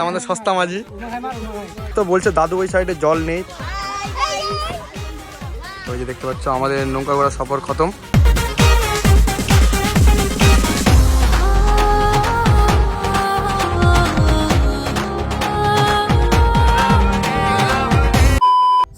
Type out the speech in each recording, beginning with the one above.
আমাদের সস্তা মাঝি তো বলছে দাদু ওই সাইডে জল নেই। ওই যে দেখতে পাচ্ছ আমাদের নৌকা ঘোড়া সফর খতম।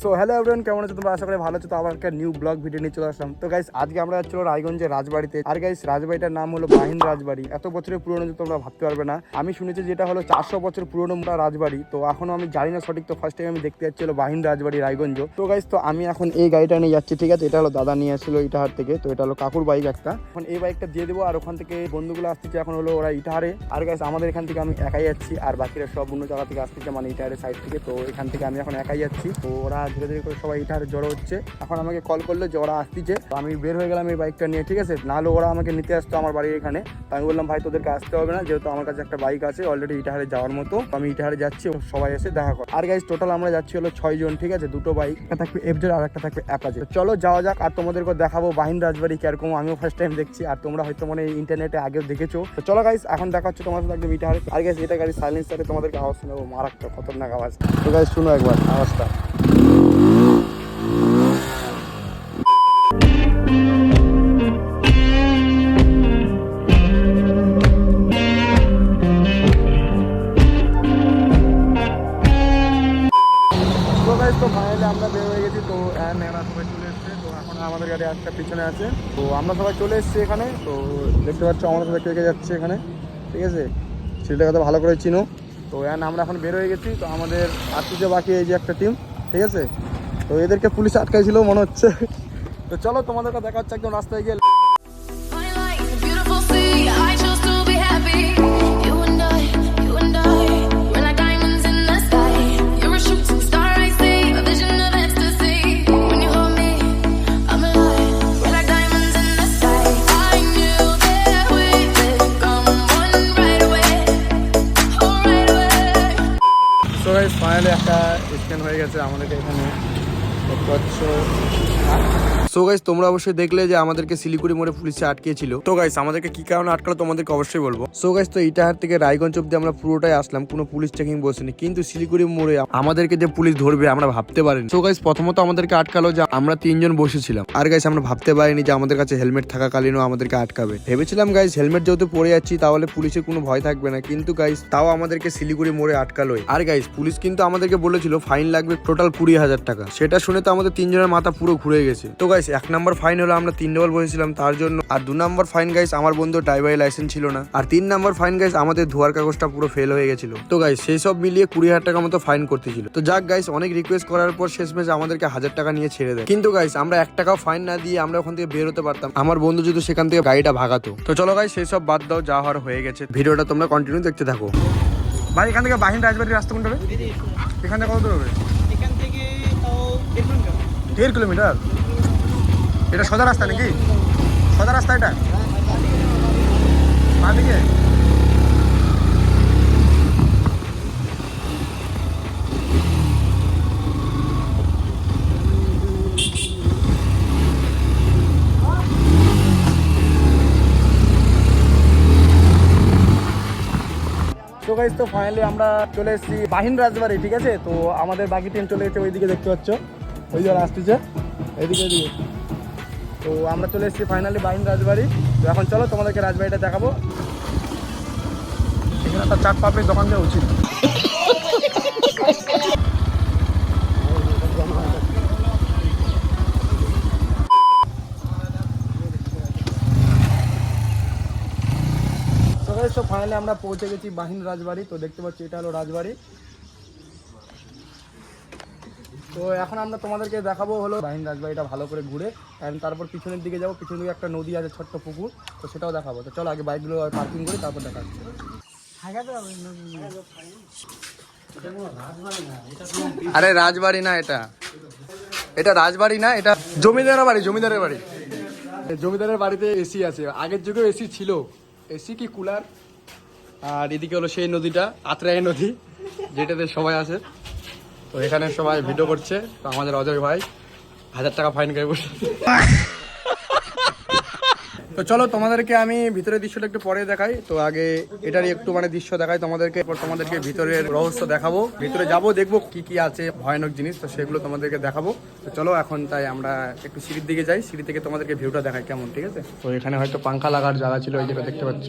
সো হ্যালো এভরিওয়ান, কেমন আছো তোমরা? আশা করি ভালো আছো। তো আবার একটা নিউ ব্লগ ভিডিও নিয়ে চলে আসলাম। তো গাইস আজকে আমরা যাচ্ছিল রায়গঞ্জের রাজবাড়িতে। আর গাইস রাজবাড়িটার নাম হলো বাহিন রাজবাড়ি। এত বছরের পুরনো যে তোমরা ভাবতে পারবে না। আমি শুনেছি যেটা হলো 400 বছর পুরনো রাজবাড়ি। তো এখনো আমি জানি না সঠিক। তো ফার্স্ট টাইম আমি দেখতে যাচ্ছি হলো বাহিন রাজবাড়ি রায়গঞ্জ। তো গাইস তো আমি এখন এই গাড়িটা নিয়ে যাচ্ছি, ঠিক আছে? এটা হলো দাদা নিয়ে আসছিল ইটাহার থেকে। তো এটা হলো কাকুর বাইক একটা। এখন এই বাইকটা দিয়ে দেবো। আর ওখান থেকে বন্ধুগুলো আসতেছে এখন হলো ওরা ইটাহারে। আর গাইস আমাদের এখান থেকে আমি একাই যাচ্ছি, আর বাকিরা সব অন্য জায়গা থেকে আসতেছে, মানে ইটাহারের সাইড থেকে। তো এখান থেকে আমি এখন একাই যাচ্ছি। তো ওরা ধীরে ধীরে করে সবাই ইটাহারে জড়ো হচ্ছে। এখন আমাকে কল করলো যে ওরা আসতেছে। তো আমি বের হয়ে গেলাম এই বাইকটা নিয়ে, ঠিক আছে? নাহলে ওরা আমাকে নিতে আসতো আমার বাড়ির এখানে। তো আমি বললাম ভাই তোদেরকে আসতে হবে না, যেহেতু আমার কাছে একটা বাইক আছে অলরেডি ইটাহারে যাওয়ার মতো। আমি ইটাহারে যাচ্ছি, সবাই এসে দেখা কর। আর গাইস টোটাল আমরা যাচ্ছি হলো 6 জন, ঠিক আছে? দুটো বাইক, একটা থাকবে এফজেড আর একটা থাকবে অ্যাপাচে। চলো যাওয়া যাক, আর তোমাদেরকে দেখাবো বাহিন রাজবাড়ি কিরকম। আমিও ফার্স্ট টাইম দেখছি, আর তোমরা হয়তো মনে ইন্টারনেটে আগেও দেখেছো। তো চলো গাইস এখন দেখা হচ্ছে তোমাদের সাথে একদম ইটাহারে। আর গাইস এটা গাড়ি সাইলেন্সারে তোমাদেরকে আওয়াজ শোনাবো, মারাত্মক খতরনাক আওয়াজ। তো গাইস শুনো একবার আওয়াজটা। তো ফাইনালি আমরা বের হয়ে গেছি। তো এরা সবাই চলে এসছে। তো এখন আমাদের গাড়ি একটা পিছনে আছে। তো আমরা সবাই চলে এসেছি এখানে। তো দেখতে পাচ্ছ আমাদের সাথে কে যাচ্ছে এখানে, ঠিক আছে? সেটাকে তো ভালো করে চিনো। তো আমরা এখন বের হয়ে গেছি। তো আমাদের আসছে বাকি এই যে একটা টিম, ঠিক আছে? তো এদেরকে পুলিশ আটকাইছিল মনে হচ্ছে। তো চলো তোমাদেরকে দেখা হচ্ছে একদম রাস্তায় গিয়ে। ফাইনালি একটা স্ক্যান হয়ে গেছে আমাদের এখানে, দেখতে পাচ্ছ। সো গাইস তোমরা অবশ্যই দেখলে যে আমাদেরকে শিলিগুড়ি মোড়ে পুলিশে আটকেছিল। তো গাইস আমাদেরকে কি কারণে আটকালো তোমাদেরকে অবশ্যই বলবো। সো গাইস তো ইটাহার থেকে রায়গঞ্জ অব্দি আমরা পুরোটাই আসলাম, কোনো পুলিশ চেকিং বসেনি। কিন্তু শিলিগুড়ি মোড়ে আমাদেরকে যে পুলিশ ধরবে আমরা ভাবতে পারিনি। সো গাইস প্রথমত আমাদেরকে আটকালো যে আমরা 3 জন বসেছিলাম। আর গাইস আমরা ভাবতে পারিনি যে আমাদের কাছে হেলমেট থাকাকালীনও আমাদেরকে আটকাবে। ভেবেছিলাম গাইস হেলমেট যেহেতু পরে যাচ্ছি তাহলে পুলিশের কোনো ভয় থাকবে না, কিন্তু গাইস তাও আমাদেরকে শিলিগুড়ি মোড়ে আটকালোই। আর গাইস পুলিশ কিন্তু আমাদেরকে বলেছিল ফাইন লাগবে টোটাল 20,000 টাকা। সেটা শুনে তো আমাদের 3 জনের মাথা পুরো ঘুরে গেছে। তো গাইস 1 নম্বর ফাইন হলো আমরা 3 ডবল বসেছিলাম তার জন্য। আর 2 নম্বর ফাইন গাইস আমার বন্ধু ড্রাইভারি লাইসেন্স ছিল না। আর 3 নম্বর ফাইন গাইস আমাদের ধোয়ার কাগজটা পুরো ফেল হয়ে গেছিল। তো গাইস সেই সব মিলিয়ে 20,000 টাকা মতো ফাইন করতেছিল। তো যাক গাইস অনেক রিকোয়েস্ট করার পর শেষমেশ আমাদেরকে 1,000 টাকা নিয়ে ছেড়ে দেয়। কিন্তু গাইস আমরা 1 টাকাও ফাইন না দিয়ে আমরা ওখান থেকে বের হতে পারতাম, আমার বন্ধু যদি সেখান থেকে গাড়িটা ভাগাতো। তো চলো গাইস সেই সব বাদ দাও, যা হওয়ার হয়ে গেছে। ভিডিওটা তোমরা কন্টিনিউ দেখতে থাকো। ভাই এখান থেকে বাহিন রাজবাড়ির রাস্তা কোনটা হবে? এখান থেকে কত দূর হবে? এখান থেকে তাও 1.5 কিলোমিটার। এটা সোজা রাস্তা নাকি? সোজা রাস্তা এটা বাঁদিকে? তো গাইস তো ফাইনালি আমরা চলে এসেছি বাহিন রাজবাড়ি, ঠিক আছে? তো আমাদের বাকি টিম চলে গেছে ওইদিকে, দেখতে পাচ্ছ ওই যে আসতেছে এদিকে এদিকে। তো আমরা চলে এসেছি ফাইনালি বাহিন রাজবাড়ি। তো এখন চলো তোমাদেরকে রাজবাড়িটা দেখাবো। এখানে একটা চাট পাপড়ির দোকান দেওয়া উচিত। তো ফাইনালি আমরা পৌঁছে গেছি বাহিন রাজবাড়ি। তো দেখতে পাচ্ছি এটা হলো রাজবাড়ি। তো এখন আমরা তোমাদেরকে দেখাবো হলো বাহিন রাজবাড়িটা ভালো করে ঘুরে, অ্যান্ড তারপর পিছনের দিকে যাবো। পিছনের দিকে একটা নদী আছে, ছোট্ট পুকুর, তো সেটাও দেখাবো। তো চলো আগে বাইকগুলো পার্কিং করি, তারপর দেখাচ্ছি। আরে রাজবাড়ি না এটা, এটা রাজবাড়ি না, এটা জমিদারের বাড়ি। জমিদারের বাড়ি, জমিদারের বাড়িতে এসি আছে। আগের যুগেও এসি ছিল, এসি কি কুলার। আর এদিকে হলো সেই নদীটা, আত্রাই নদী, যেটাতে সবাই আসে। তো এখানে সবাই ভিডিও করছে। তো আমাদের অজয় ভাই 1,000 টাকা ফাইন করে বসে। তো চলো তোমাদেরকে আমি ভিতরের দৃশ্যটা একটু পরে দেখাই। তো আগে এটারই একটু মানে দৃশ্য দেখাই তোমাদেরকে, তোমাদেরকে ভিতরের রহস্য দেখাবো, ভিতরে যাবো দেখবো কি কি আছে ভয়ানক জিনিস, তো সেগুলো তোমাদেরকে দেখাবো। তো চলো এখন তাই আমরা একটু সিঁড়ির দিকে যাই, সিঁড়ি থেকে তোমাদেরকে ভিউটা দেখাই কেমন, ঠিক আছে? তো এখানে হয়তো পাঙ্খা লাগার জায়গা ছিল, এই যেটা দেখতে পাচ্ছ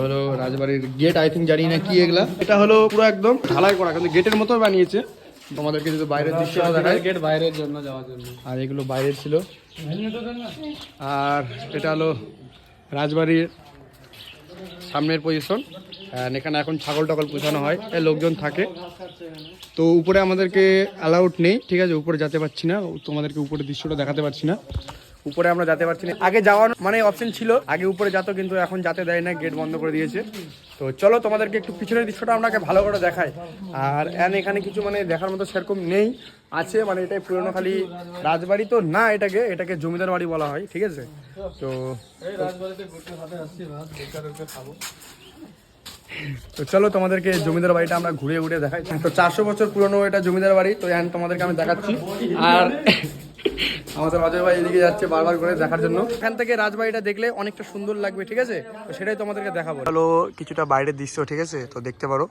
হলো রাজবাড়ির গেট, আই থিঙ্ক, জানি না কি এগুলা। এটা হলো পুরো একদম ঢালাই করা, কিন্তু গেটের মতো বানিয়েছে। তোমাদেরকে যদি বাইরের দৃশ্য দেখাই, গেট বাইরের জন্য যাওয়ার জন্য, আর এগুলো বাইরের ছিল। আর এটা হলো রাজবাড়ির সামনের পজিশন, এখানে এখন ছাগল টাগল পুষানো হয়, লোকজন থাকে। তো উপরে আমাদেরকে অ্যালাউড নেই, ঠিক আছে, উপরে যেতে পারছি না, তোমাদেরকে উপরে দৃশ্যটা দেখাতে পারছি না, উপরে আমরা যেতে পারছি না। আগে যাওয়ার মানে অপশন ছিল, আগে উপরে যেত, কিন্তু এখন যেতে দেয় না, গেট বন্ধ করে দিয়েছে। তো চলো তোমাদেরকে একটু পিছনের দৃশ্যটা আপনাকে ভালো করে দেখাই। আর এখানে কিছু মানে দেখার মতো সেরকম নেই, আছে মানে এটাই পুরনো খালি রাজবাড়ি তো না, এটাকে জমিদার বাড়ি বলা হয়, ঠিক আছে? তো তো চলো তোমাদেরকে জমিদার বাড়িটা আমরা ঘুরে ঘুরে দেখাই। তো 400 বছর পুরনো এটা জমিদার বাড়ি, তো তোমাদেরকে আমি দেখাচ্ছি। আর আমাদের অজয় ভাই এদিকে যাচ্ছে বারবার করে দেখার জন্য। এখান থেকে রাজবাড়িটা দেখলে অনেকটা সুন্দর লাগবে, ঠিক আছে? তো সেটাই তোমাদেরকে দেখাবো। হলো কিছুটা বাইরের দৃশ্য, ঠিক আছে? তো দেখতে পারো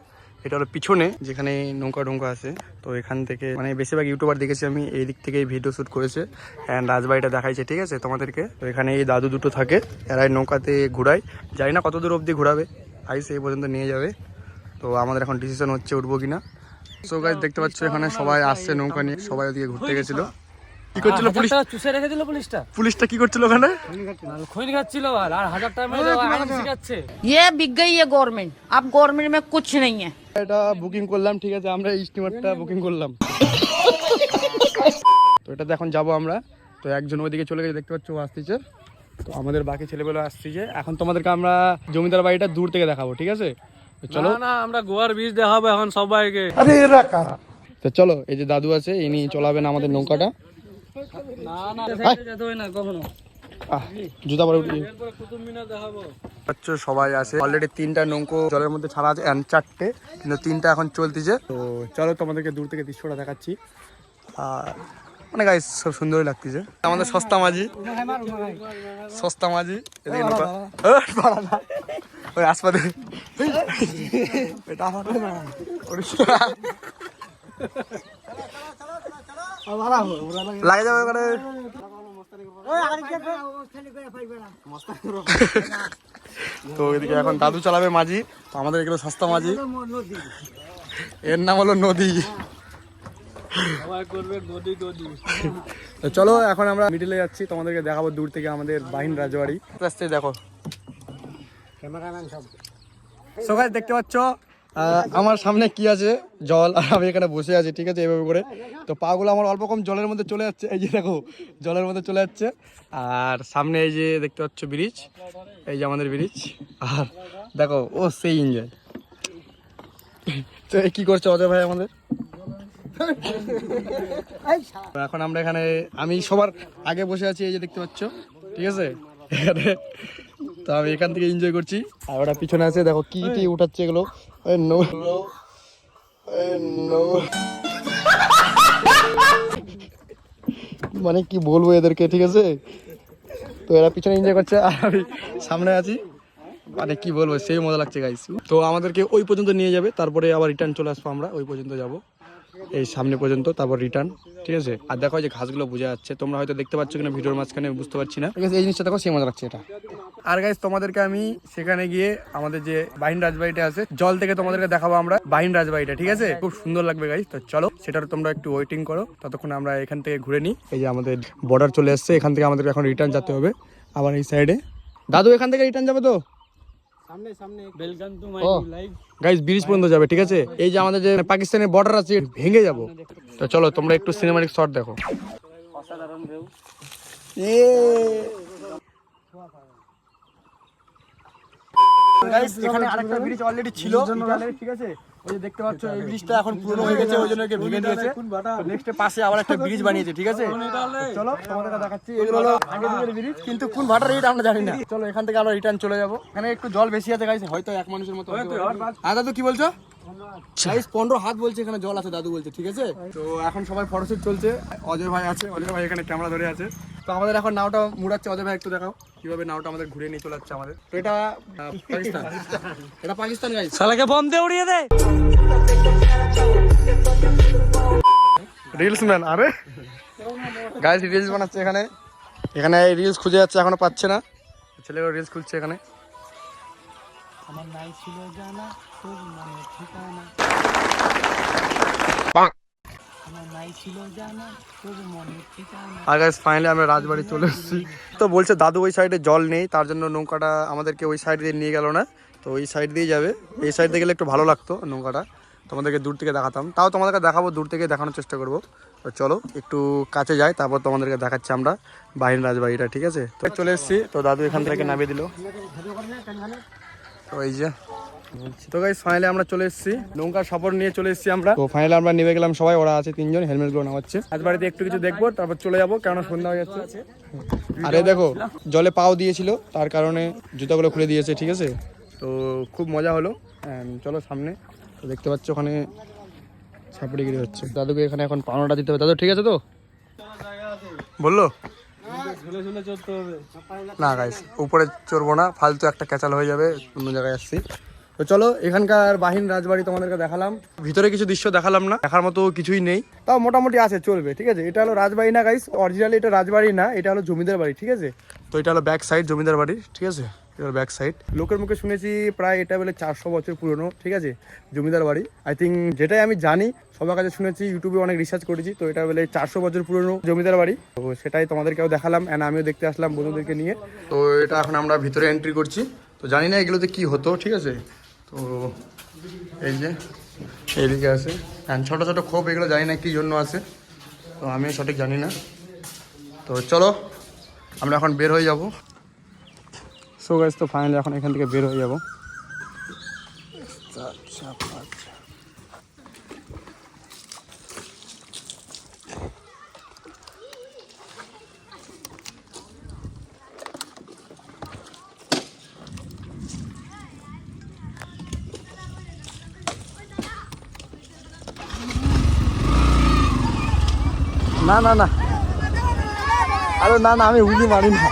এটা হলো পিছনে যেখানে নৌকা আছে। তো এখান থেকে মানে বেশিরভাগ ইউটিউবার দেখেছি আমি, এই দিক থেকে ভিডিও শ্যুট করেছে অ্যান্ড রাজবাড়িটা দেখাইছে, ঠিক আছে তোমাদেরকে। তো এখানে এই দাদু দুটো থাকে, এরাই নৌকাতে ঘুরায়, জানি না কত দূর অবধি ঘুরাবে, আইস এই পর্যন্ত নিয়ে যাবে। তো আমাদের এখন ডিসিশন হচ্ছে উঠবো কিনা। সো গাইস দেখতে পাচ্ছ এখানে সবাই আসছে নৌকা নিয়ে, সবাই ওদিকে ঘুরতে গেছিল। কি করছিল পুলিশ? চুষে রেখে দিল পুলিশটা। পুলিশটা কি করছিল ওখানে? খৈন খাচ্ছিল আর 1000 টাকা মেরে আইন শিখাচ্ছে। ये बिक गई है गवर्नमेंट, अब गवर्नमेंट में कुछ नहीं है। এটা বুকিং করলাম, ঠিক আছে, আমরা স্টিমারটা বুকিং করলাম। তো এটাতে এখন যাব আমরা। তো একজন ওইদিকে চলে গেছে, দেখতে পাচ্ছ ও আসতেছে। তো আমাদের বাকি ছেলেগুলো আসতেছে। এখন তোমাদেরকে আমরা জমিদার বাড়িটা দূর থেকে দেখাবো, ঠিক আছে? তো চলো না আমরা গোয়ার বীজ দেখাবো এখন সবাইকে। তো চলো, এই যে দাদু আছে, ইনি চলাবেন আমাদের নৌকাটা। না যেতে হয় না কখনো। জুতা পরে উঠি। কুতুব মিনার দেখাবো। আচ্ছা সবাই আছে, অলরেডি 3টা নৌকো জলের মধ্যে ছাড়া আছে, 4টে, কিন্তু 3টা এখন চলতেছে। তো চলো তোমাদেরকে দূর থেকে দৃশ্যটা দেখাচ্ছি। আর মানে গাইস সব সুন্দরই লাগতেছে। আমাদের সস্তা মাঝি এদিকে নৌকা ওই আসপাতে লাগে যাবে ওখানে। তো এদিকে এখন দাদু চালাবে মাঝি, তো আমাদের এগুলো সস্তা মাঝি, এর নাম হলো নদী। তো চলো এখন আমরা মিডিলে যাচ্ছি, তোমাদেরকে দেখাবো দূর থেকে আমাদের বাহিন রাজবাড়ি। আস্তে দেখো সো গাইস দেখতে পাচ্ছ আমার সামনে কি আছে, জল, আর আমি এখানে বসে আছি, ঠিক আছে, এইভাবে করে। তো পাগুলো আমার অল্প কম জলের মধ্যে চলে যাচ্ছে, এই যে দেখো জলের মধ্যে চলে যাচ্ছে। আর সামনে এই যে দেখতে পাচ্ছ ব্রিজ, এই যে আমাদের ব্রিজ। আর দেখো ও সেই এনজয়। তো কি করছে অজয় ভাই আমাদের? এখন আমরা এখানে, আমি সবার আগে বসে আছি, এই যে দেখতে পাচ্ছ, ঠিক আছে এখানে। তো আমি এখান থেকে এনজয় করছি, আর ওটা পিছনে আছে, দেখো কি কি উঠাচ্ছে এগুলো। মানে কি বলবো এদেরকে, ঠিক আছে? তো এরা পিছনে এনজয় করছে আর আমি সামনে আছি, মানে কি বলবো, সেই মজা লাগছে গাইস। তো আমাদেরকে ওই পর্যন্ত নিয়ে যাবে, তারপরে আবার রিটার্ন চলে আসবো, আমরা ওই পর্যন্ত যাব, এই সামনে পর্যন্ত, তারপর রিটার্ন, ঠিক আছে? আর দেখো যে ঘাসগুলো বোঝা যাচ্ছে, তোমরা হয়তো দেখতে পাচ্ছ কিনা ভিডিওর মাঝখানে, বুঝতে পারছি না, ঠিক আছে? এই জিনিসটা দেখো সেই মজা লাগছে এটা। আর গাইস তোমাদেরকে আমি সেখানে গিয়ে আমাদের যে বাহিন রাজবাড়িটা আছে, জল থেকে তোমাদেরকে দেখাবো আমরা বাহিন রাজবাড়িটা, ঠিক আছে? খুব সুন্দর লাগবে গাইস। তো চলো সেটার তোমরা একটু ওয়েটিং করো, ততক্ষণ আমরা এখান থেকে ঘুরে নিই। এই যে আমাদের বর্ডার চলে আসছে, এখান থেকে আমাদের এখন রিটার্ন যেতে হবে আবার এই সাইডে। দাদু এখান থেকে রিটার্ন যাবে তো? গাইস ব্রিজ পর্যন্ত যাবে, ঠিক আছে? এই যে আমাদের যে পাকিস্তানের বর্ডার আছে ভেঙে যাব। তো চলো তোমরা একটু সিনেমাটিক শট দেখো। গাইস এখানে আরেকটা ব্রিজ অলরেডি ছিল, ঠিক আছে? ওই যে দেখতে পাচ্ছ এই ব্রিজটা এখন পুরনো হয়ে গেছে, ওই জন্য একে ভেঙে দিয়েছে। তো নেক্সট পাশে আবার একটা ব্রিজ বানিয়েছে, ঠিক আছে? চলো তোমাদেরকে দেখাচ্ছি, এগুলো হলো আগে দিকের ব্রিজ, কিন্তু কোন ভাটার এটা আমরা জানি না। চলো এখান থেকে আমরা রিটার্ন চলে যাবো। এখানে একটু জল বেশি আছে গাইস, হয়তো এক মানুষের মতো। হ্যাঁ দাদু কি বলছো? গাইস 15 হাত বলছে এখানে জল আছে, দাদু বলছে, ঠিক আছে? তো এখন সবাই ফটোশুট চলছে, অজয় ভাই আছে, অজয় ভাই এখানে ক্যামেরা ধরে আছে। তো আমাদের এখন নাওটা মুড়াচ্ছে, ওদের ভাই একটু দেখাও কিভাবে নাওটা আমাদের ঘুরে নিয়ে চলে যাচ্ছে আমাদের। তো এটা পাকিস্তান, এটা পাকিস্তান গাইস। শালাকে বম দিয়ে উড়িয়ে দে। রিলস ম্যান, আরে গাইস রিলস বানাচ্ছে এখানে, এখানে রিলস খুঁজে যাচ্ছে, এখনো পাচ্ছে না, ছেলেগুলো রিলস খুঁজছে এখানে। আমার নাই ছিল জানা তোর মনে ঠিকানা, আমার নাই ছিল জানা তোর মনে ঠিকানা। আর গাইস ফাইনালি আমরা রাজবাড়ি চলে এসেছি। তো বলছে দাদু ওই সাইডে জল নেই, তার জন্য নৌকাটা আমাদেরকে ওই সাইড দিয়ে নিয়ে গেল না, তো ওই সাইড দিয়ে যাবে। এই সাইড দিয়ে গেলে একটু ভালো লাগতো নৌকাটা, তোমাদেরকে দূর থেকে দেখাতাম, তাও তোমাদেরকে দেখাবো, দূর থেকে দেখানোর চেষ্টা করবো। তো চলো একটু কাছে যাই, তারপর তোমাদেরকে দেখাচ্ছি আমরা বাহিনী রাজবাড়িটা, ঠিক আছে? তো চলে এসেছি, তো দাদু এখান থেকে নামিয়ে দিল। তো এই যে, তো গাইস ফাইনালি আমরা চলে এসেছি, নৌকার সফর নিয়ে চলে এসেছি আমরা। তো ফাইনালি আমরা নেমে গেলাম সবাই, ওরা আছে 3 জন, হেলমেট গুলো নামাচ্ছে। রাজবাড়িতে একটু কিছু দেখবো, তারপর চলে যাবো, কেননা সন্ধ্যা হয়ে যাচ্ছে। আরে দেখো জলে পাও দিয়েছিল, তার কারণে জুতাগুলো খুলে দিয়েছে, ঠিক আছে? তো খুব মজা হলো। চলো সামনে, তো দেখতে পাচ্ছ ওখানে ছাপড়িগিরি হচ্ছে। দাদুকে এখানে এখন পাওনাটা দিতে হবে। দাদু ঠিক আছে তো? বললো না গাইস উপরে চড়বো না, ফালতু একটা ক্যাচাল হয়ে যাবে, অন্য জায়গায় আসছি। তো চলো এখানকার বাহিনী রাজবাড়ি তোমাদেরকে দেখালাম, ভিতরে কিছু দৃশ্য দেখালাম না, দেখার মতো কিছুই নেই, তাও মোটামুটি আছে, চলবে, ঠিক আছে? এটা হলো রাজবাড়ি না গাইস, অরিজিনালি এটা রাজবাড়ি না, এটা হলো জমিদার বাড়ি, ঠিক আছে? তো এটা হলো ব্যাক সাইড জমিদার বাড়ি, ঠিক আছে? এটা ব্যাক সাইড। লোকের মুখে শুনেছি প্রায় এটা বলে 400 বছর পুরনো, ঠিক আছে? জমিদার বাড়ি আই থিঙ্ক, যেটাই আমি জানি সবার কাছে শুনেছি, ইউটিউবে অনেক রিসার্চ করেছি, তো এটা বলে 400 বছর পুরনো জমিদার বাড়ি। তো সেটাই তোমাদেরকেও দেখালাম, অ্যান্ড আমিও দেখতে আসলাম বন্ধুদেরকে নিয়ে। তো এটা এখন আমরা ভিতরে এন্ট্রি করছি, তো জানি না এগুলোতে কি হতো, ঠিক আছে? তো এই যে এইদিকে আছে, অ্যান্ড ছোটো ছোটো খোপ, এগুলো জানি না কী জন্য আছে, তো আমিও সঠিক জানি না। তো চলো আমরা এখন বের হয়ে যাবো। সো গাইস তো ফাইনালি এখন এখান থেকে বের হয়ে যাবো। আচ্ছা আচ্ছা, না না না, আরে না না, আমি উলি মারি না।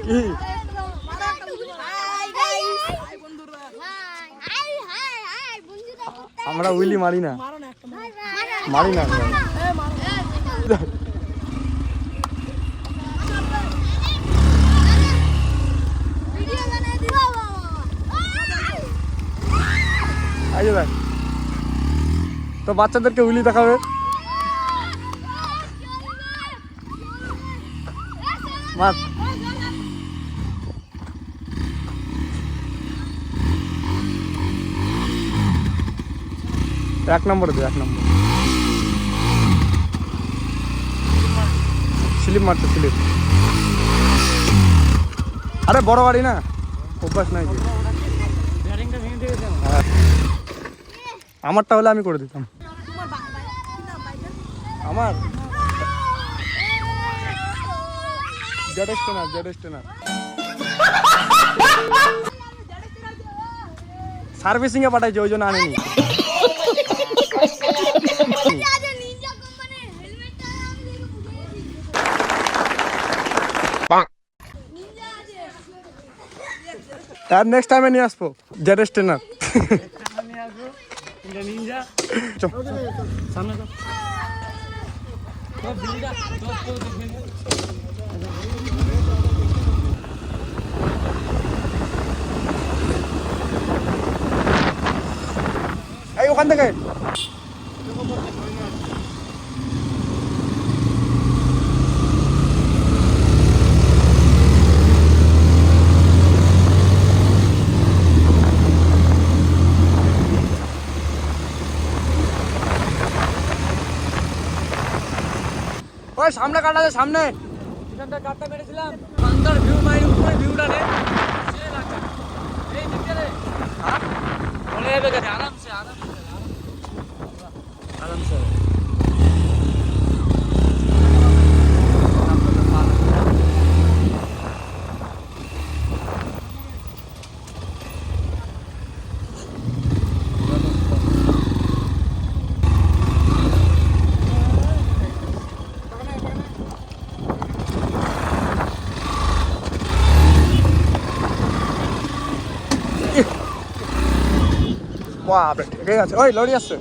কি আমরা উইলি মারি না, মারি না। তো বাচ্চাদেরকে উইলি দেখাবে। মার। এক নম্বরে দে, 1 নম্বর স্লিপ মারতে, স্লিপ। আরে বড় বাড়ি না, অভ্যাস নাই কি। হ্যাঁ, আমারটা হলে আমি করে দিতাম। আমার জেডেস্টেনার সার্ভিসিং এ পাঠাইছে, ওই জন্য আনেনি। আর নেক্সট টাইমে নিয়ে আসবো জেডেস্টেনার। এই ওখান থেকে ওই সামনে কাটা আছে, সামনে এখানটা কাটটা মেরেছিলাম, বান্দার ভিউ মাইর উপরে ভিউটা নে, সে লাগা এই দিকে রে। হ্যাঁ বলে যাবে কেন, আরামসে আরামসে। বাপরে ঠিক আছে, ওই লরি আসছে।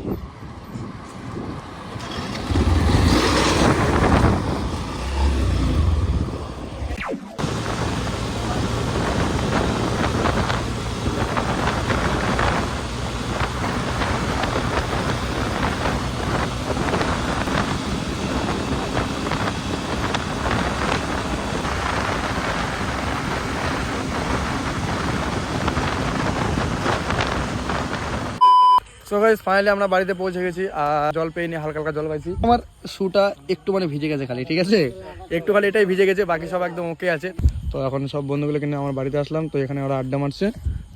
সো গাইস ফাইনালি আমরা বাড়িতে পৌঁছে গেছি আর জল পেয়ে নিয়ে হালকা হালকা জল পাইছি। আমার শুটা একটু মানে ভিজে গেছে খালি, ঠিক আছে একটু খালি এটাই ভিজে গেছে, বাকি সব একদম ওকে আছে। তো এখন সব বন্ধুগুলোকে নিয়ে আমার বাড়িতে আসলাম, তো এখানে ওরা আড্ডা মারছে।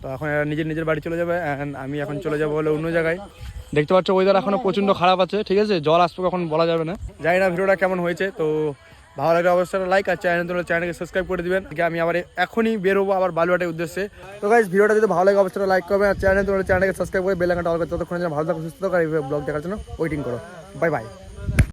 তো এখন এরা নিজের নিজের বাড়ি চলে যাবে অ্যান্ড আমি এখন চলে যাবো হলো অন্য জায়গায়। দেখতে পাচ্ছ ওয়েদার এখনো প্রচন্ড খারাপ আছে, ঠিক আছে জল আসবে কখন বলা যাবে না। জানি না ভিডিওটা কেমন হয়েছে, তো ভালো লাগলে অবশ্যই লাইক আর চ্যানেলকে সাবস্ক্রাইব করে দিবেন। আমি আবার এখনই বেরোবো আবার বালুয়াটের উদ্দেশ্যে। তো গাইস ভিডিওটা যদি ভালো লাগে অবশ্যই লাইক করবেন আর চ্যানেলকে সাবস্ক্রাইব করে বেল আইকনটা অল করে ততক্ষণ যেন ভালো থাকো সুস্থ থাকো আর এই ব্লগ দেখার জন্য ওয়েটিং করো। Bye bye.